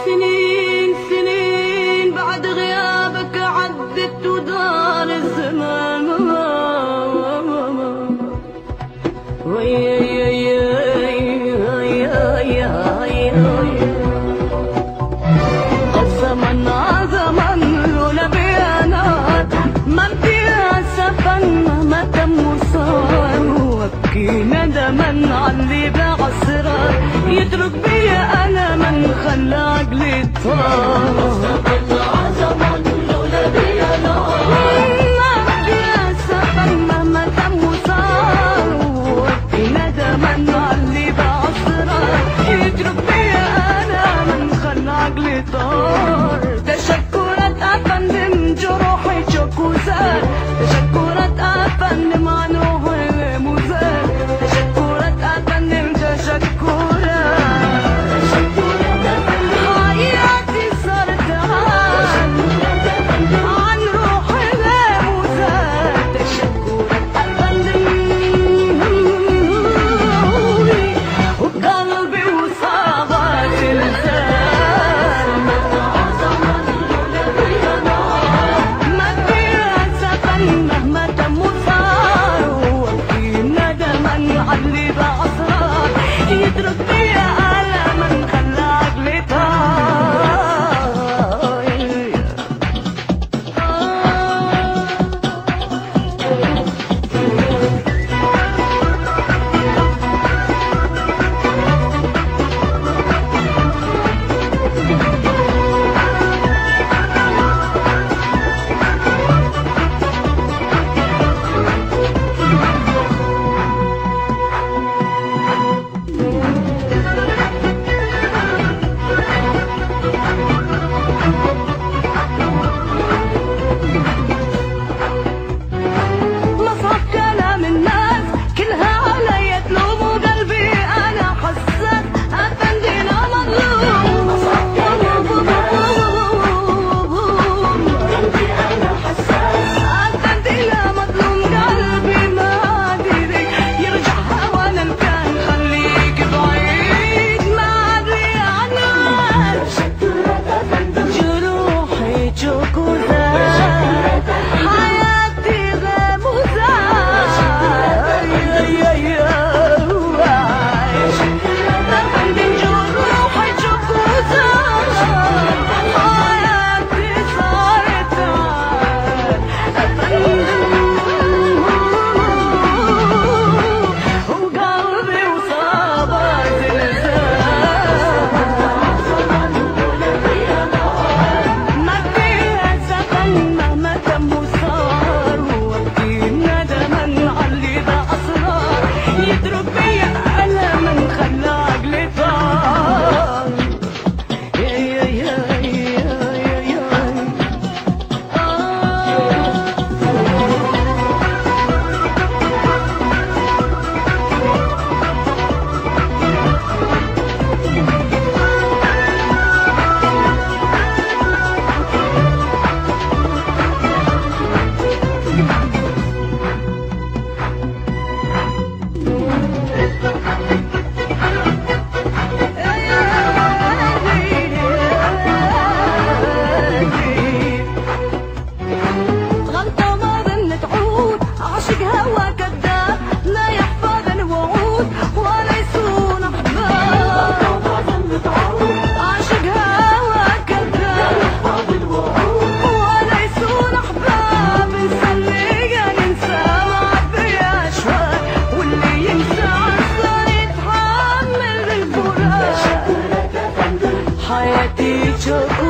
سنين سنين بعد غيابك عدت ودار الزمان الزمن زمن لولا بيانات ما فيها سفن مهما تم وصار وابكي ندما عاللي بعسرار يترك بيا انا من خلى عقلي طار زمن لولا بيانات ما فيها سفن مهما تم وصار وابكي ندما عاللي بعسرار يترك بيا انا من خلى عقلي طار تشكرت افندم جروحي شك وزاد تشكرت افندم عن روحي مزاد تشكرت افندم تشكرت حياتي صارت عن روحي مزاد تشكرت افندم وقلبي وصابت لسان ما فيها سفن مهما تم وصار وابكي ندما عاللي بعصرار يترك بيا ألما خلى عقلي طار مصعب كلام الناس كلها عليا تلوم وقلبي انا حساس افندينا مظلوم مصعب كلام قلبي انا حساس افندينا مظلوم قلبي ما ادري يرجع هوانا ان كان خليك بعيد ما ادري عنك جروحي جوك وزاد حياتي غاب وزاد أفندم جروحي جوك وزاد حياتي صارت أفندم وقلبي وصابت لسان ما فيها سفن مهما تم وصار وابكي ندما عاللي ضاع اسرار يترك بيا ألما خلى عقلي طار غلطة ما ظن تعود عاشق هوا كذاب لا يحفظ الوعود ولا يصون أحباب عاشق هوا كذاب ولا يصون أحباب انسى اللي قال ينسى ما فيها أشواق واللي ينسى عصر يتحمل الفراق حياتي شوق